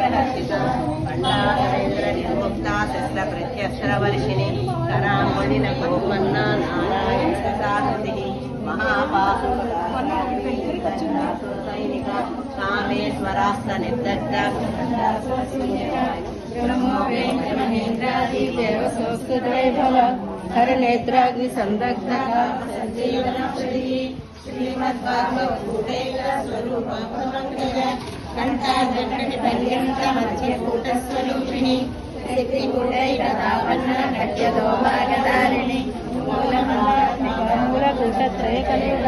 खंडाधरेन्द्र निर्मुक्ता शस्त्रप्रत्यस्त्रवर्षिणि कराङ्गुलिन Gopanna Narayan साधुतिः महापाशुसैनिक कामेश्वरास्त निर्दग्ध हरनेत्राग्नि संदग्ध कंठाग्नि शक्तिकूटैकदावन्न नट्यदोभागदारिणि मूलकूटत्रय Kaliyuga